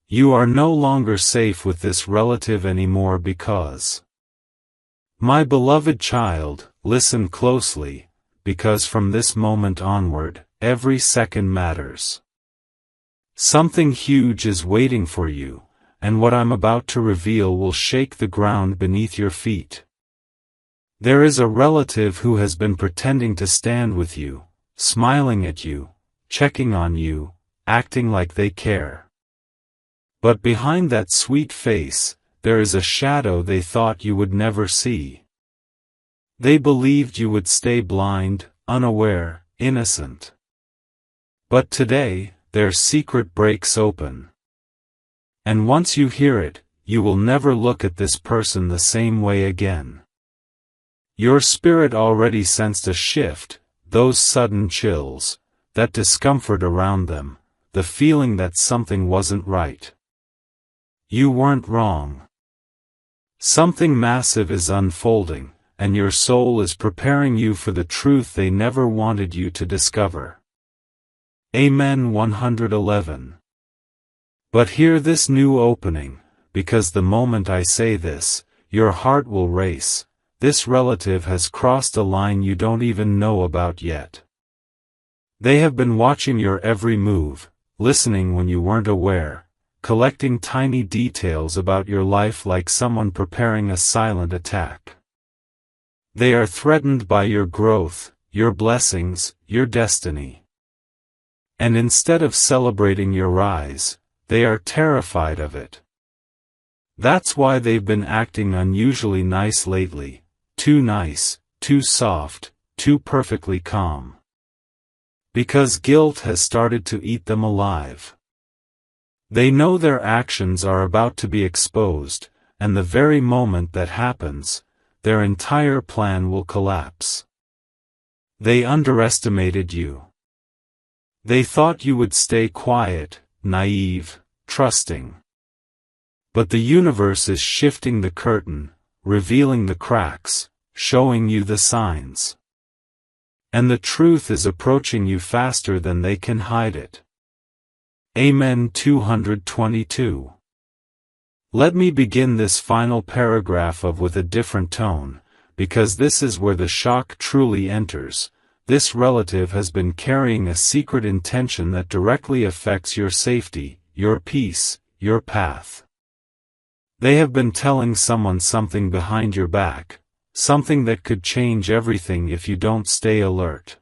You are no longer safe with this relative anymore because. My beloved child, listen closely, because from this moment onward, every second matters. Something huge is waiting for you, and what I'm about to reveal will shake the ground beneath your feet. There is a relative who has been pretending to stand with you, smiling at you, checking on you, acting like they care. But behind that sweet face, there is a shadow they thought you would never see. They believed you would stay blind, unaware, innocent. But today, their secret breaks open. And once you hear it, you will never look at this person the same way again. Your spirit already sensed a shift, those sudden chills, that discomfort around them, the feeling that something wasn't right. You weren't wrong. Something massive is unfolding, and your soul is preparing you for the truth they never wanted you to discover. Amen. 111. But hear this new opening, because the moment I say this, your heart will race. This relative has crossed a line you don't even know about yet. They have been watching your every move, listening when you weren't aware, collecting tiny details about your life like someone preparing a silent attack. They are threatened by your growth, your blessings, your destiny. And instead of celebrating your rise, they are terrified of it. That's why they've been acting unusually nice lately, too nice, too soft, too perfectly calm. Because guilt has started to eat them alive. They know their actions are about to be exposed, and the very moment that happens, their entire plan will collapse. They underestimated you. They thought you would stay quiet, naive, trusting. But the universe is shifting the curtain, revealing the cracks, showing you the signs. And the truth is approaching you faster than they can hide it. Amen. 222. Let me begin this final paragraph with a different tone, because this is where the shock truly enters. This relative has been carrying a secret intention that directly affects your safety, your peace, your path. They have been telling someone something behind your back, something that could change everything if you don't stay alert.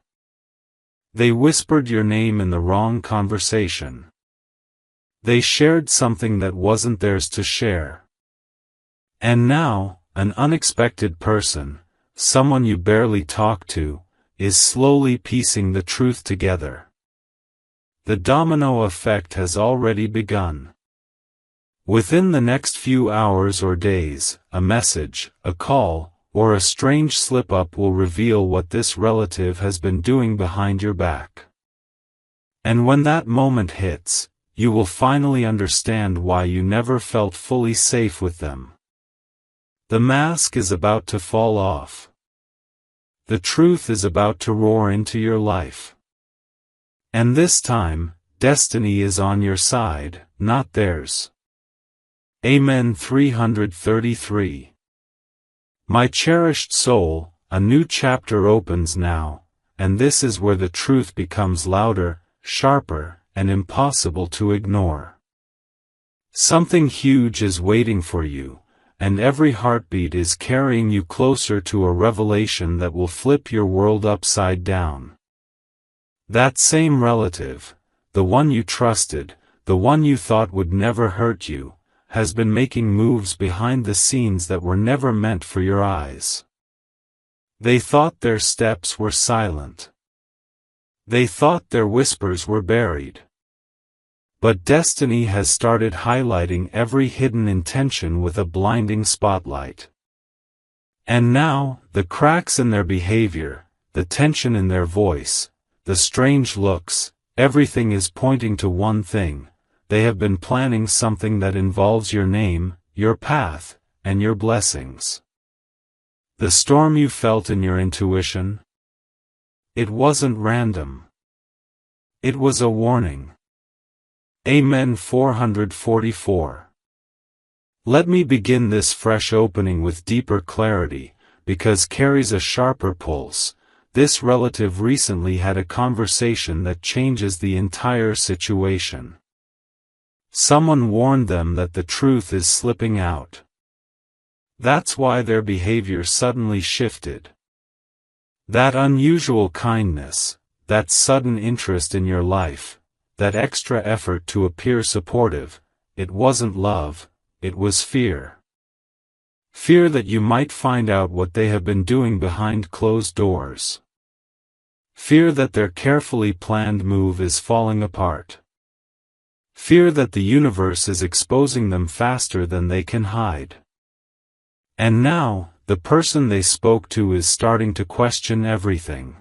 They whispered your name in the wrong conversation. They shared something that wasn't theirs to share. And now, an unexpected person, someone you barely talk to, is slowly piecing the truth together. The domino effect has already begun. Within the next few hours or days, a message, a call, or a strange slip-up will reveal what this relative has been doing behind your back. And when that moment hits, you will finally understand why you never felt fully safe with them. The mask is about to fall off. The truth is about to roar into your life. And this time, destiny is on your side, not theirs. Amen. 333. My cherished soul, a new chapter opens now, and this is where the truth becomes louder, sharper, and impossible to ignore. Something huge is waiting for you, and every heartbeat is carrying you closer to a revelation that will flip your world upside down. That same relative, the one you trusted, the one you thought would never hurt you, has been making moves behind the scenes that were never meant for your eyes. They thought their steps were silent. They thought their whispers were buried. But destiny has started highlighting every hidden intention with a blinding spotlight. And now, the cracks in their behavior, the tension in their voice, the strange looks, everything is pointing to one thing: they have been planning something that involves your name, your path, and your blessings. The storm you felt in your intuition? It wasn't random. It was a warning. Amen. 444. Let me begin this fresh opening with deeper clarity, because carries a sharper pulse. This relative recently had a conversation that changes the entire situation. Someone warned them that the truth is slipping out. That's why their behavior suddenly shifted. That unusual kindness, that sudden interest in your life, that extra effort to appear supportive, it wasn't love, it was fear. Fear that you might find out what they have been doing behind closed doors. Fear that their carefully planned move is falling apart. Fear that the universe is exposing them faster than they can hide. And now, the person they spoke to is starting to question everything.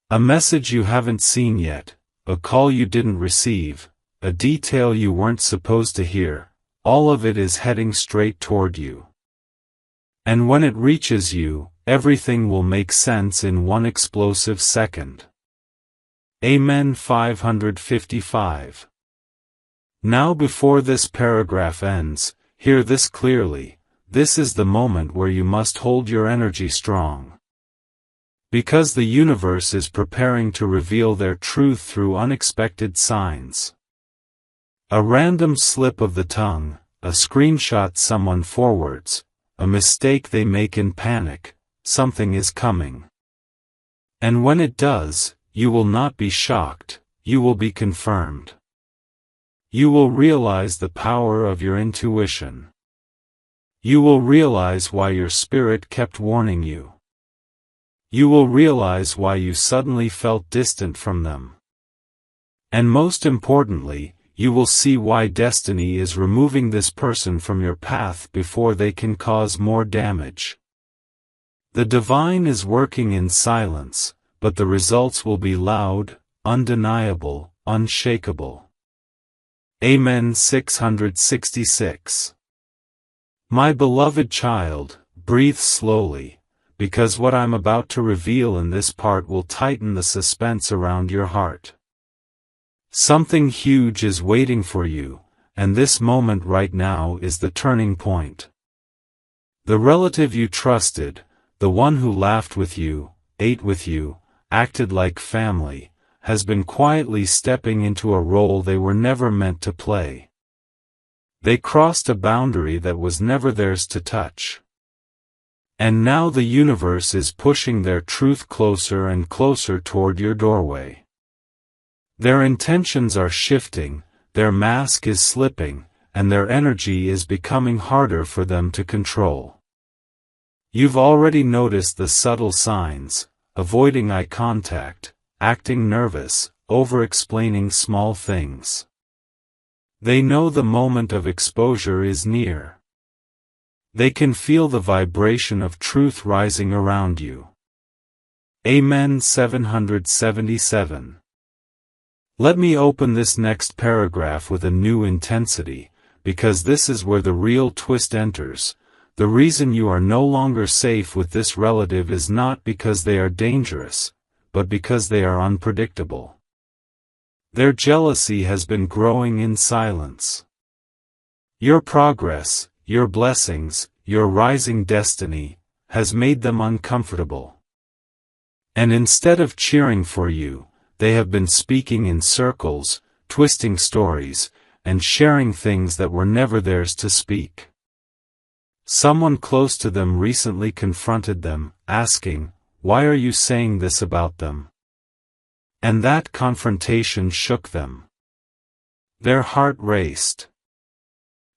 A message you haven't seen yet, a call you didn't receive, a detail you weren't supposed to hear, all of it is heading straight toward you. And when it reaches you, everything will make sense in one explosive second. Amen. 555. Now before this paragraph ends, hear this clearly, this is the moment where you must hold your energy strong. Because the universe is preparing to reveal their truth through unexpected signs. A random slip of the tongue, a screenshot someone forwards, a mistake they make in panic, something is coming. And when it does, you will not be shocked, you will be confirmed. You will realize the power of your intuition. You will realize why your spirit kept warning you. You will realize why you suddenly felt distant from them. And most importantly, you will see why destiny is removing this person from your path before they can cause more damage. The divine is working in silence, but the results will be loud, undeniable, unshakable. Amen. 666. My beloved child, breathe slowly, because what I'm about to reveal in this part will tighten the suspense around your heart. Something huge is waiting for you, and this moment right now is the turning point. The relative you trusted, the one who laughed with you, ate with you, acted like family, has been quietly stepping into a role they were never meant to play. They crossed a boundary that was never theirs to touch. And now the universe is pushing their truth closer and closer toward your doorway. Their intentions are shifting, their mask is slipping, and their energy is becoming harder for them to control. You've already noticed the subtle signs, avoiding eye contact, acting nervous, over-explaining small things. They know the moment of exposure is near. They can feel the vibration of truth rising around you. Amen. 777. Let me open this next paragraph with a new intensity, because this is where the real twist enters. The reason you are no longer safe with this relative is not because they are dangerous, but because they are unpredictable. Their jealousy has been growing in silence. Your progress, your blessings, your rising destiny, has made them uncomfortable. And instead of cheering for you, they have been speaking in circles, twisting stories, and sharing things that were never theirs to speak. Someone close to them recently confronted them, asking, "Why are you saying this about them?" And that confrontation shook them. Their heart raced.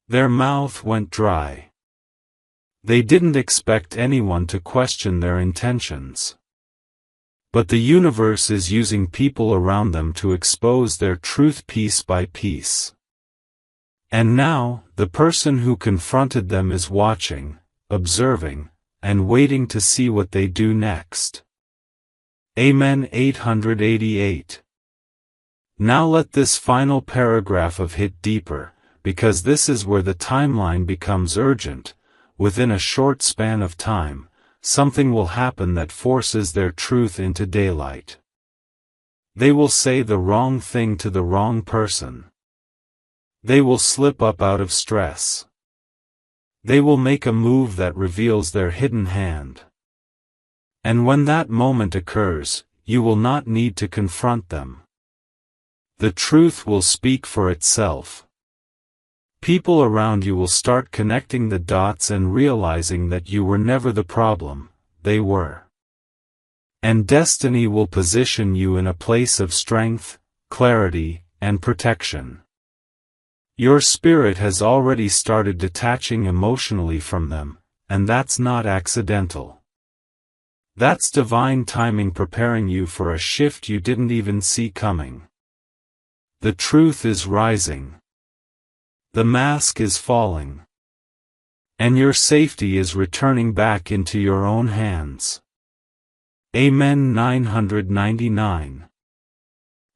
Their mouth went dry. They didn't expect anyone to question their intentions. But the universe is using people around them to expose their truth piece by piece. And now, the person who confronted them is watching, observing, and waiting to see what they do next. Amen. 888. Now let this final paragraph of hit deeper, because this is where the timeline becomes urgent. Within a short span of time, something will happen that forces their truth into daylight. They will say the wrong thing to the wrong person. They will slip up out of stress. They will make a move that reveals their hidden hand. And when that moment occurs, you will not need to confront them. The truth will speak for itself. People around you will start connecting the dots and realizing that you were never the problem, they were. And destiny will position you in a place of strength, clarity, and protection. Your spirit has already started detaching emotionally from them, and that's not accidental. That's divine timing preparing you for a shift you didn't even see coming. The truth is rising. The mask is falling. And your safety is returning back into your own hands. Amen. 999.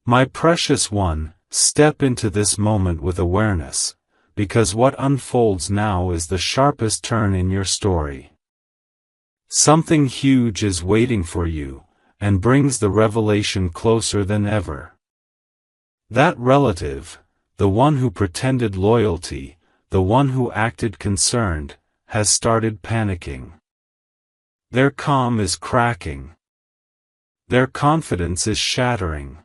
My precious one, step into this moment with awareness, because what unfolds now is the sharpest turn in your story. Something huge is waiting for you, and brings the revelation closer than ever. That relative, the one who pretended loyalty, the one who acted concerned, has started panicking. Their calm is cracking. Their confidence is shattering.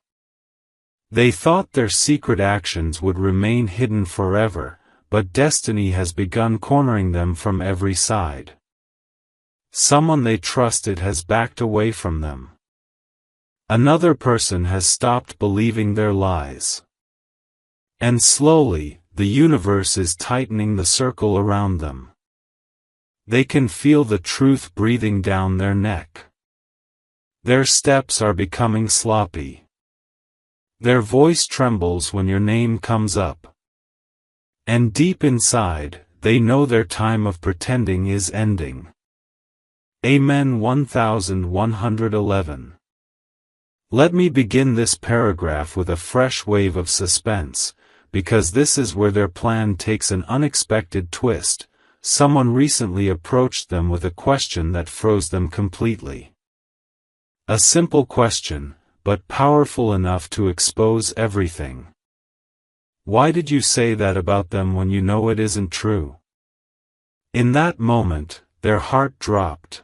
They thought their secret actions would remain hidden forever, but destiny has begun cornering them from every side. Someone they trusted has backed away from them. Another person has stopped believing their lies. And slowly, the universe is tightening the circle around them. They can feel the truth breathing down their neck. Their steps are becoming sloppy. Their voice trembles when your name comes up. And deep inside, they know their time of pretending is ending. Amen. 1111. Let me begin this paragraph with a fresh wave of suspense, because this is where their plan takes an unexpected twist. Someone recently approached them with a question that froze them completely. A simple question, but powerful enough to expose everything. Why did you say that about them when you know it isn't true? In that moment, their heart dropped.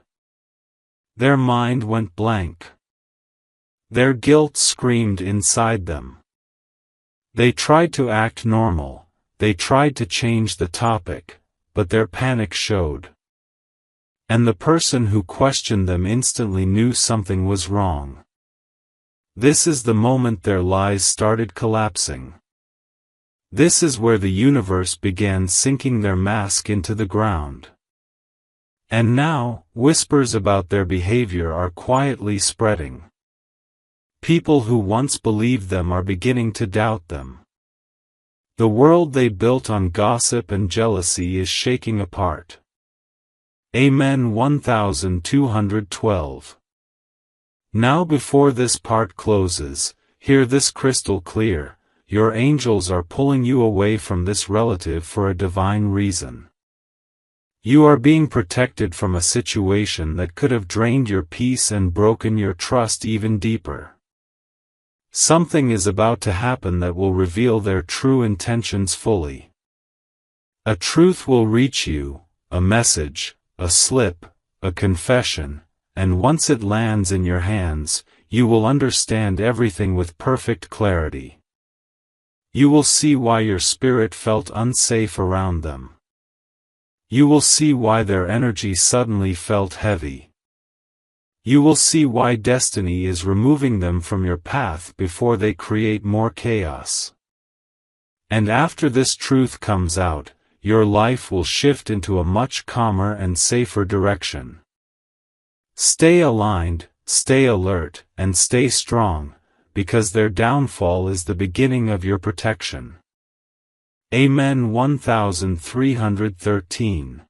Their mind went blank. Their guilt screamed inside them. They tried to act normal, they tried to change the topic, but their panic showed. And the person who questioned them instantly knew something was wrong. This is the moment their lies started collapsing. This is where the universe began sinking their mask into the ground. And now, whispers about their behavior are quietly spreading. People who once believed them are beginning to doubt them. The world they built on gossip and jealousy is shaking apart. Amen. 1212. Now before this part closes, hear this crystal clear: your angels are pulling you away from this relative for a divine reason. You are being protected from a situation that could have drained your peace and broken your trust even deeper. Something is about to happen that will reveal their true intentions fully. A truth will reach you, a message, a slip, a confession, and once it lands in your hands, you will understand everything with perfect clarity. You will see why your spirit felt unsafe around them. You will see why their energy suddenly felt heavy. You will see why destiny is removing them from your path before they create more chaos. And after this truth comes out, your life will shift into a much calmer and safer direction. Stay aligned, stay alert, and stay strong, because their downfall is the beginning of your protection. Amen. 1313.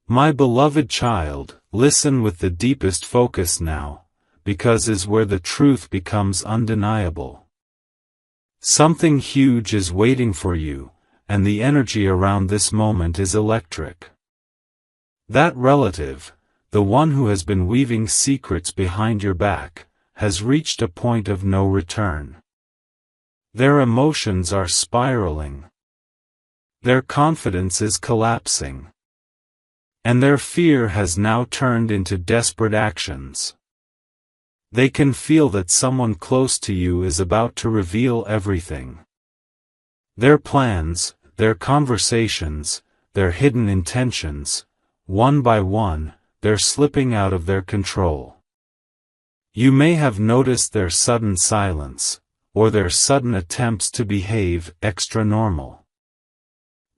My beloved child, listen with the deepest focus now, because is where the truth becomes undeniable. Something huge is waiting for you, and the energy around this moment is electric. That relative, the one who has been weaving secrets behind your back, has reached a point of no return. Their emotions are spiraling. Their confidence is collapsing. And their fear has now turned into desperate actions. They can feel that someone close to you is about to reveal everything. Their plans, their conversations, their hidden intentions, one by one, they're slipping out of their control. You may have noticed their sudden silence, or their sudden attempts to behave extra normal.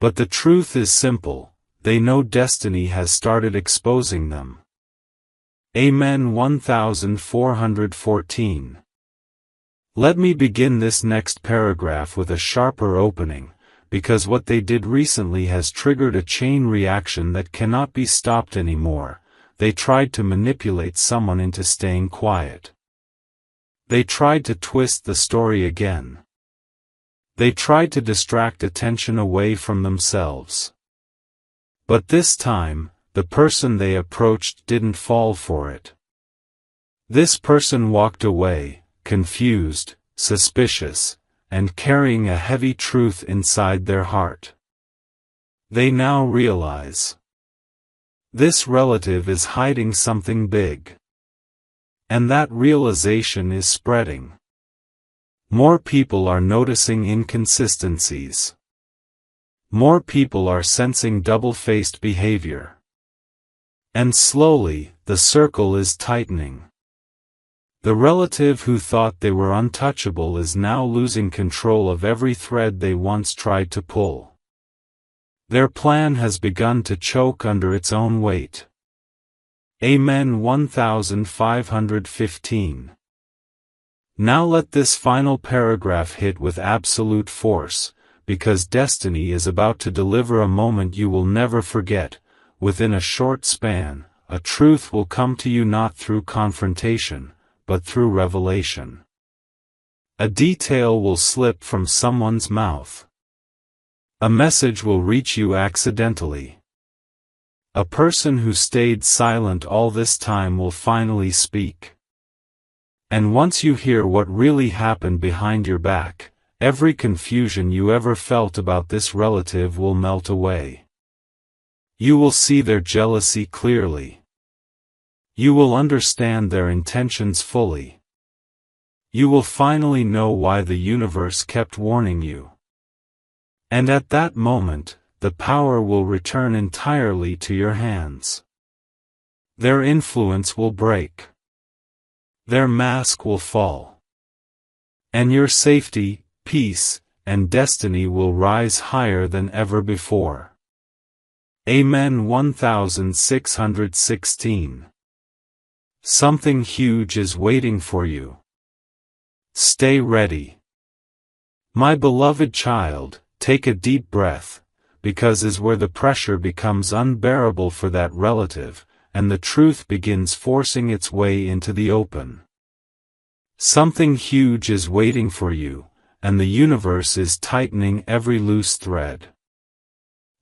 But the truth is simple, they know destiny has started exposing them. Amen. 1414. Let me begin this next paragraph with a sharper opening, because what they did recently has triggered a chain reaction that cannot be stopped anymore. They tried to manipulate someone into staying quiet. They tried to twist the story again. They tried to distract attention away from themselves. But this time, the person they approached didn't fall for it. This person walked away, confused, suspicious, and carrying a heavy truth inside their heart. They now realize this relative is hiding something big. And that realization is spreading. More people are noticing inconsistencies. More people are sensing double-faced behavior. And slowly, the circle is tightening. The relative who thought they were untouchable is now losing control of every thread they once tried to pull. Their plan has begun to choke under its own weight. Amen. 1515. Now let this final paragraph hit with absolute force, because destiny is about to deliver a moment you will never forget. Within a short span, a truth will come to you not through confrontation, but through revelation. A detail will slip from someone's mouth. A message will reach you accidentally. A person who stayed silent all this time will finally speak. And once you hear what really happened behind your back, every confusion you ever felt about this relative will melt away. You will see their jealousy clearly. You will understand their intentions fully. You will finally know why the universe kept warning you. And at that moment, the power will return entirely to your hands. Their influence will break. Their mask will fall. And your safety, peace, and destiny will rise higher than ever before. Amen. 1616. Something huge is waiting for you. Stay ready. My beloved child, take a deep breath, because is where the pressure becomes unbearable for that relative, and the truth begins forcing its way into the open. Something huge is waiting for you, and the universe is tightening every loose thread.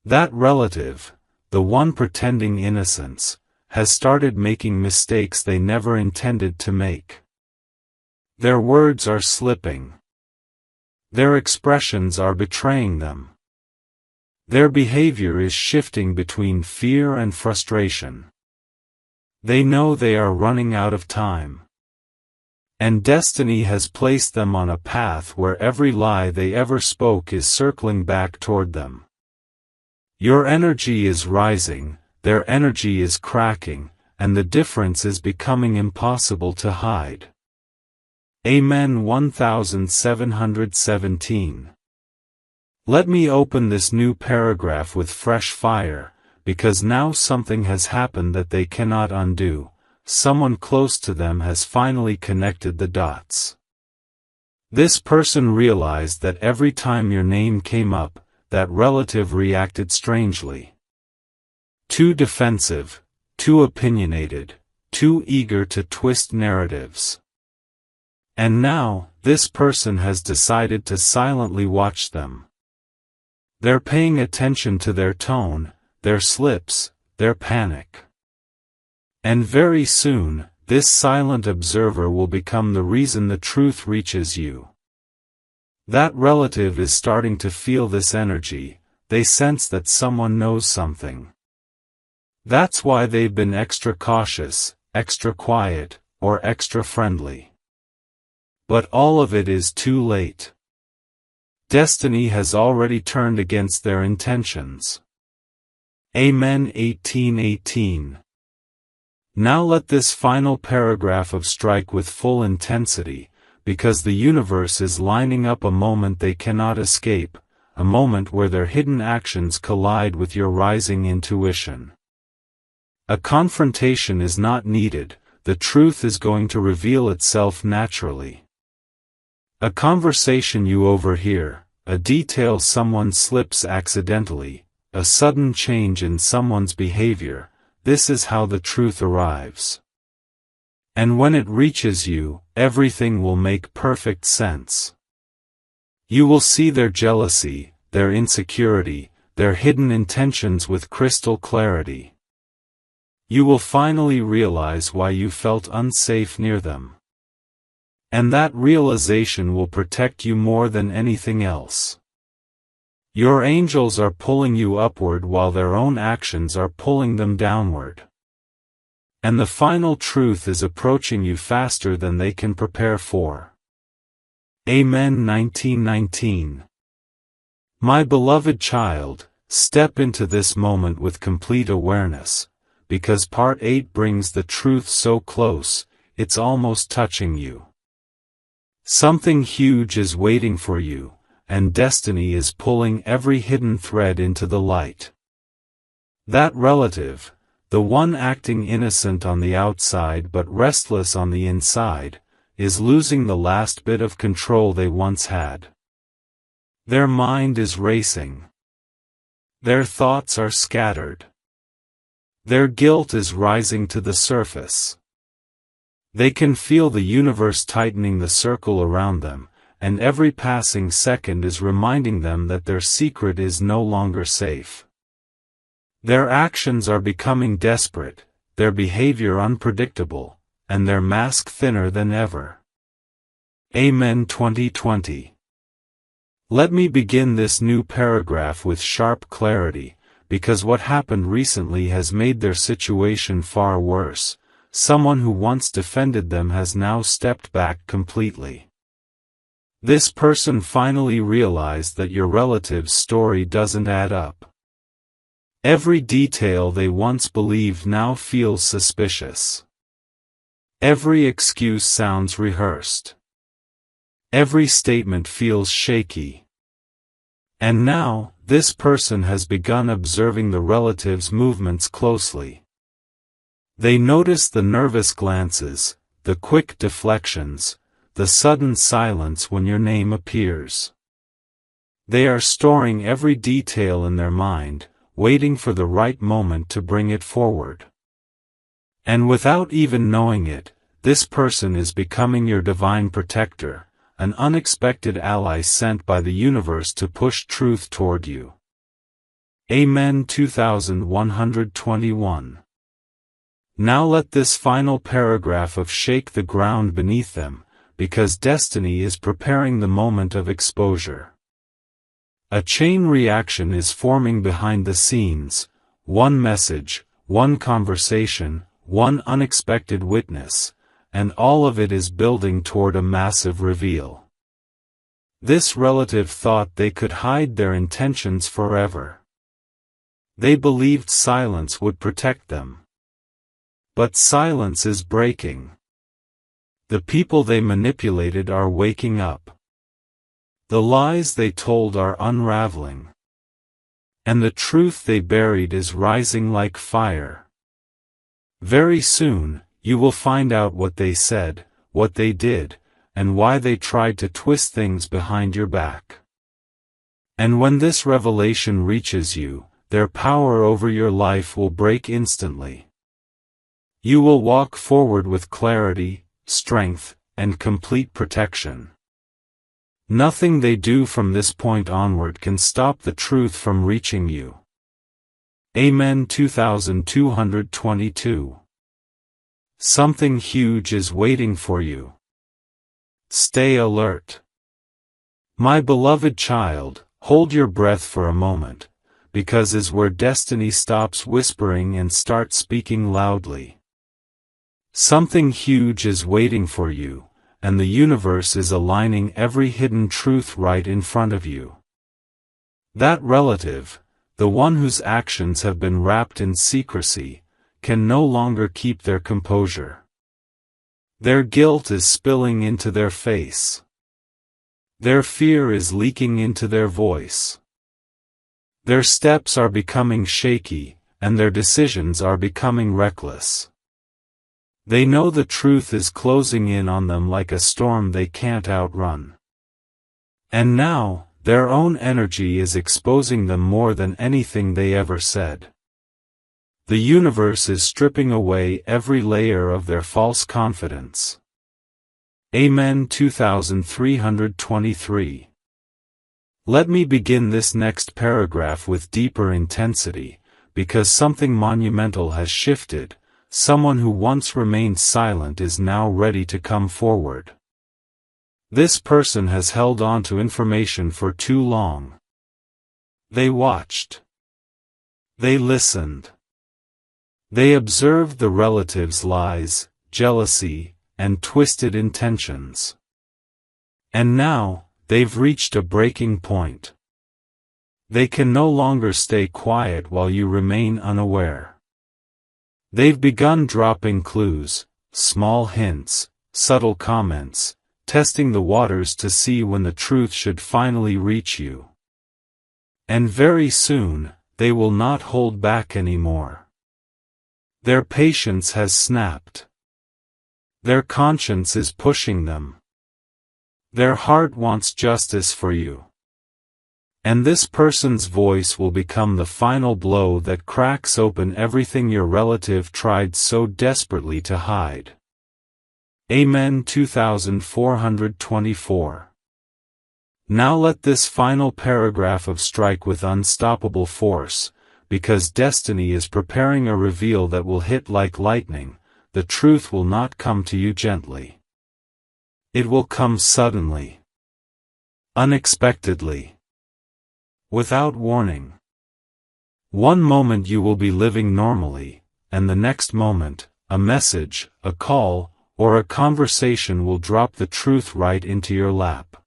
That relative, the one pretending innocence, has started making mistakes they never intended to make. Their words are slipping. Their expressions are betraying them. Their behavior is shifting between fear and frustration. They know they are running out of time. And destiny has placed them on a path where every lie they ever spoke is circling back toward them. Your energy is rising, their energy is cracking, and the difference is becoming impossible to hide. Amen. 1717. Let me open this new paragraph with fresh fire, because now something has happened that they cannot undo. Someone close to them has finally connected the dots. This person realized that every time your name came up, that relative reacted strangely. Too defensive, too opinionated, too eager to twist narratives. And now, this person has decided to silently watch them. They're paying attention to their tone, their slips, their panic. And very soon, this silent observer will become the reason the truth reaches you. That relative is starting to feel this energy, they sense that someone knows something. That's why they've been extra cautious, extra quiet, or extra friendly. But all of it is too late. Destiny has already turned against their intentions. Amen. 18:18. Now let this final paragraph of strike with full intensity, because the universe is lining up a moment they cannot escape, a moment where their hidden actions collide with your rising intuition. A confrontation is not needed, the truth is going to reveal itself naturally. A conversation you overhear, a detail someone slips accidentally, a sudden change in someone's behavior, this is how the truth arrives. And when it reaches you, everything will make perfect sense. You will see their jealousy, their insecurity, their hidden intentions with crystal clarity. You will finally realize why you felt unsafe near them. And that realization will protect you more than anything else. Your angels are pulling you upward while their own actions are pulling them downward. And the final truth is approaching you faster than they can prepare for. Amen. 19:19. My beloved child, step into this moment with complete awareness, because part 8 brings the truth so close, it's almost touching you. Something huge is waiting for you, and destiny is pulling every hidden thread into the light. That relative, the one acting innocent on the outside but restless on the inside, is losing the last bit of control they once had. Their mind is racing. Their thoughts are scattered. Their guilt is rising to the surface. They can feel the universe tightening the circle around them, and every passing second is reminding them that their secret is no longer safe. Their actions are becoming desperate, their behavior unpredictable, and their mask thinner than ever. Amen. 2020. Let me begin this new paragraph with sharp clarity, because what happened recently has made their situation far worse. Someone who once defended them has now stepped back completely. This person finally realized that your relative's story doesn't add up. Every detail they once believed now feels suspicious. Every excuse sounds rehearsed. Every statement feels shaky. And now, this person has begun observing the relative's movements closely. They notice the nervous glances, the quick deflections, the sudden silence when your name appears. They are storing every detail in their mind, waiting for the right moment to bring it forward. And without even knowing it, this person is becoming your divine protector, an unexpected ally sent by the universe to push truth toward you. Amen. 2121. Now let this final paragraph of shake the ground beneath them, because destiny is preparing the moment of exposure. A chain reaction is forming behind the scenes, one message, one conversation, one unexpected witness, and all of it is building toward a massive reveal. This relative thought they could hide their intentions forever. They believed silence would protect them. But silence is breaking. The people they manipulated are waking up. The lies they told are unraveling. And the truth they buried is rising like fire. Very soon, you will find out what they said, what they did, and why they tried to twist things behind your back. And when this revelation reaches you, their power over your life will break instantly. You will walk forward with clarity, strength, and complete protection. Nothing they do from this point onward can stop the truth from reaching you. Amen. 2222. Something huge is waiting for you. Stay alert. My beloved child, hold your breath for a moment, because is where destiny stops whispering and starts speaking loudly. Something huge is waiting for you, and the universe is aligning every hidden truth right in front of you. That relative, the one whose actions have been wrapped in secrecy, can no longer keep their composure. Their guilt is spilling into their face. Their fear is leaking into their voice. Their steps are becoming shaky, and their decisions are becoming reckless. They know the truth is closing in on them like a storm they can't outrun. And now, their own energy is exposing them more than anything they ever said. The universe is stripping away every layer of their false confidence. Amen. 2323. Let me begin this next paragraph with deeper intensity, because something monumental has shifted. Someone who once remained silent is now ready to come forward. This person has held on to information for too long. They watched. They listened. They observed the relative's lies, jealousy, and twisted intentions. And now, they've reached a breaking point. They can no longer stay quiet while you remain unaware. They've begun dropping clues, small hints, subtle comments, testing the waters to see when the truth should finally reach you. And very soon, they will not hold back anymore. Their patience has snapped. Their conscience is pushing them. Their heart wants justice for you. And this person's voice will become the final blow that cracks open everything your relative tried so desperately to hide. Amen. 2424. Now let this final paragraph strike with unstoppable force, because destiny is preparing a reveal that will hit like lightning. The truth will not come to you gently. It will come suddenly. Unexpectedly. Without warning. One moment you will be living normally, and the next moment, a message, a call, or a conversation will drop the truth right into your lap.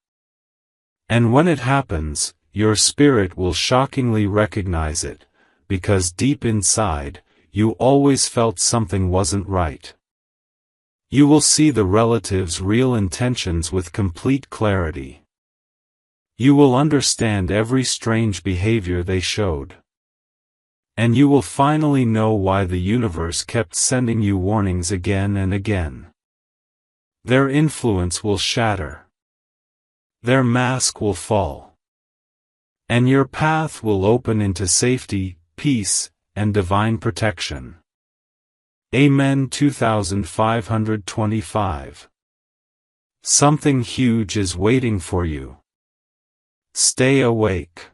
And when it happens, your spirit will shockingly recognize it, because deep inside, you always felt something wasn't right. You will see the relative's real intentions with complete clarity. You will understand every strange behavior they showed. And you will finally know why the universe kept sending you warnings again and again. Their influence will shatter. Their mask will fall. And your path will open into safety, peace, and divine protection. Amen. 2525. Something huge is waiting for you. Stay awake.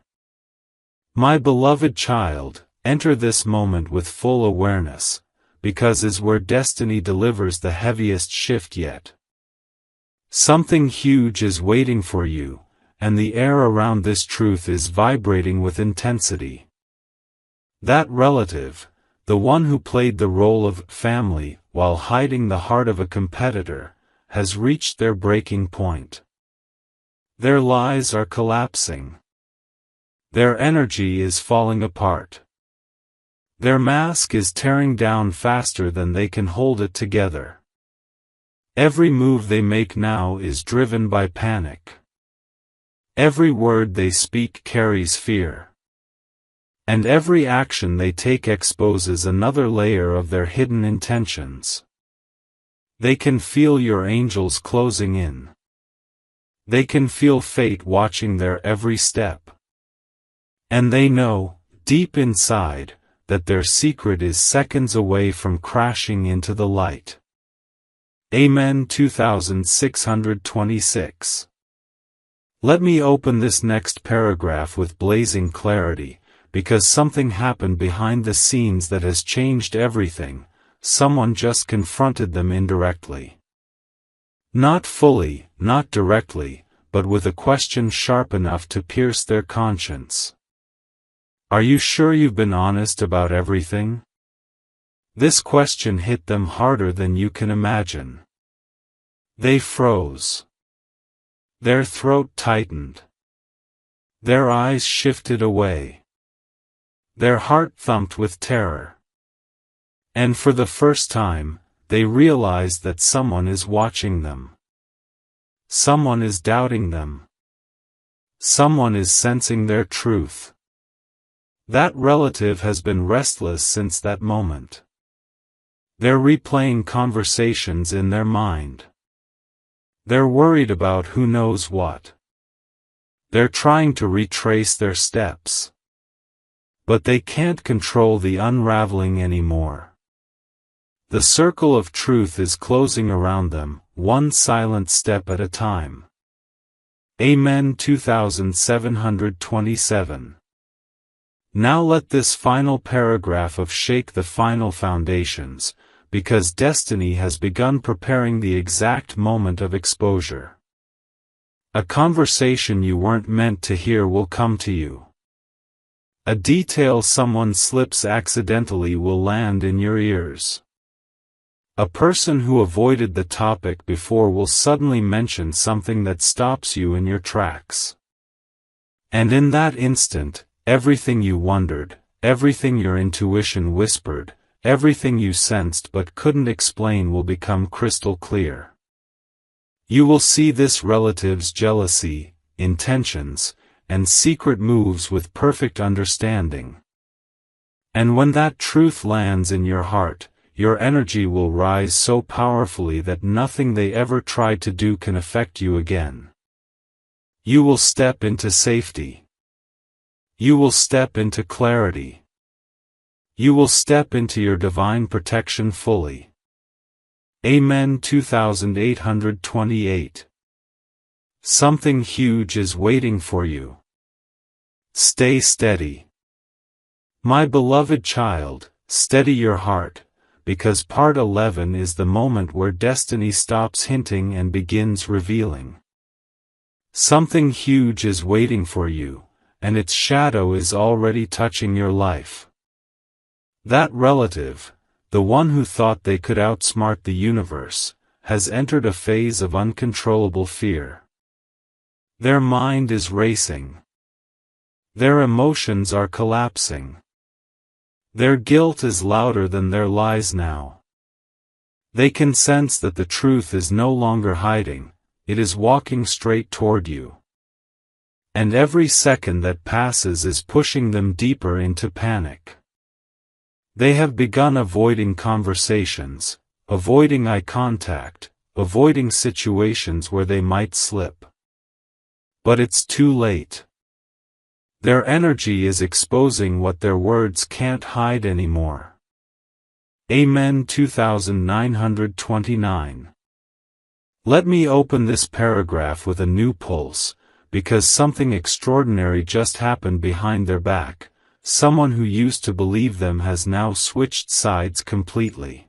My beloved child, enter this moment with full awareness, because is where destiny delivers the heaviest shift yet. Something huge is waiting for you, and the air around this truth is vibrating with intensity. That relative, the one who played the role of family while hiding the heart of a competitor, has reached their breaking point. Their lies are collapsing. Their energy is falling apart. Their mask is tearing down faster than they can hold it together. Every move they make now is driven by panic. Every word they speak carries fear. And every action they take exposes another layer of their hidden intentions. They can feel your angels closing in. They can feel fate watching their every step. And they know, deep inside, that their secret is seconds away from crashing into the light. Amen. 2626. Let me open this next paragraph with blazing clarity, because something happened behind the scenes that has changed everything. Someone just confronted them indirectly. Not fully, not directly, but with a question sharp enough to pierce their conscience. Are you sure you've been honest about everything? This question hit them harder than you can imagine. They froze. Their throat tightened. Their eyes shifted away. Their heart thumped with terror. And for the first time, they realized that someone is watching them. Someone is doubting them. Someone is sensing their truth. That relative has been restless since that moment. They're replaying conversations in their mind. They're worried about who knows what. They're trying to retrace their steps. But they can't control the unraveling anymore. The circle of truth is closing around them, one silent step at a time. Amen. 2727. Now let this final paragraph shake the final foundations, because destiny has begun preparing the exact moment of exposure. A conversation you weren't meant to hear will come to you. A detail someone slips accidentally will land in your ears. A person who avoided the topic before will suddenly mention something that stops you in your tracks. And in that instant, everything you wondered, everything your intuition whispered, everything you sensed but couldn't explain will become crystal clear. You will see this relative's jealousy, intentions, and secret moves with perfect understanding. And when that truth lands in your heart, your energy will rise so powerfully that nothing they ever tried to do can affect you again. You will step into safety. You will step into clarity. You will step into your divine protection fully. Amen. 2828. Something huge is waiting for you. Stay steady. My beloved child, steady your heart, because part 11 is the moment where destiny stops hinting and begins revealing. Something huge is waiting for you, and its shadow is already touching your life. That relative, the one who thought they could outsmart the universe, has entered a phase of uncontrollable fear. Their mind is racing. Their emotions are collapsing. Their guilt is louder than their lies now. They can sense that the truth is no longer hiding, it is walking straight toward you. And every second that passes is pushing them deeper into panic. They have begun avoiding conversations, avoiding eye contact, avoiding situations where they might slip. But it's too late. Their energy is exposing what their words can't hide anymore. Amen. 2929. Let me open this paragraph with a new pulse, because something extraordinary just happened behind their back. Someone who used to believe them has now switched sides completely.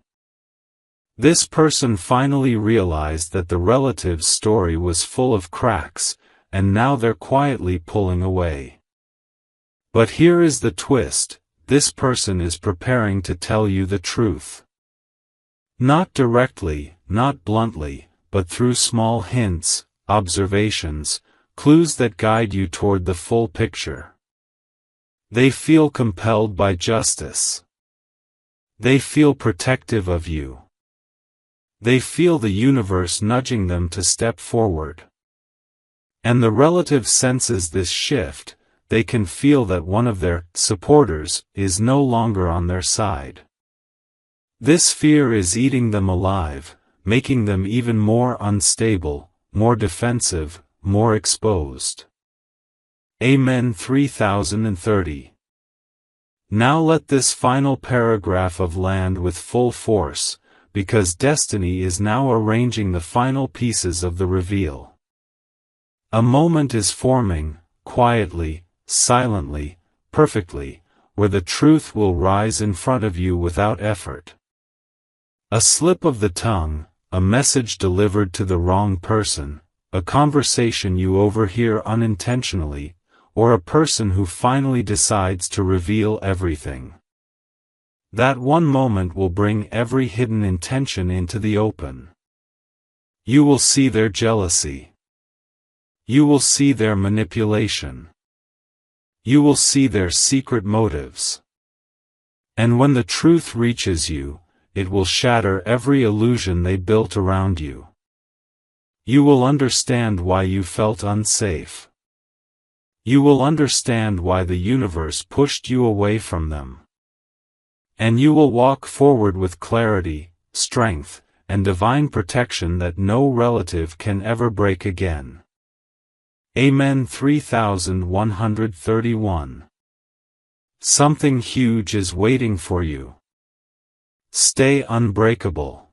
This person finally realized that the relative's story was full of cracks, and now they're quietly pulling away. But here is the twist, this person is preparing to tell you the truth. Not directly, not bluntly, but through small hints, observations, clues that guide you toward the full picture. They feel compelled by justice. They feel protective of you. They feel the universe nudging them to step forward. And the relative senses this shift. They can feel that one of their supporters is no longer on their side. This fear is eating them alive, making them even more unstable, more defensive, more exposed. Amen. 3030. Now let this final paragraph land with full force, because destiny is now arranging the final pieces of the reveal. A moment is forming, quietly, silently, perfectly, where the truth will rise in front of you without effort. A slip of the tongue, a message delivered to the wrong person, a conversation you overhear unintentionally, or a person who finally decides to reveal everything. That one moment will bring every hidden intention into the open. You will see their jealousy. You will see their manipulation. You will see their secret motives. And when the truth reaches you, it will shatter every illusion they built around you. You will understand why you felt unsafe. You will understand why the universe pushed you away from them. And you will walk forward with clarity, strength, and divine protection that no relative can ever break again. Amen. 3131. Something huge is waiting for you. Stay unbreakable.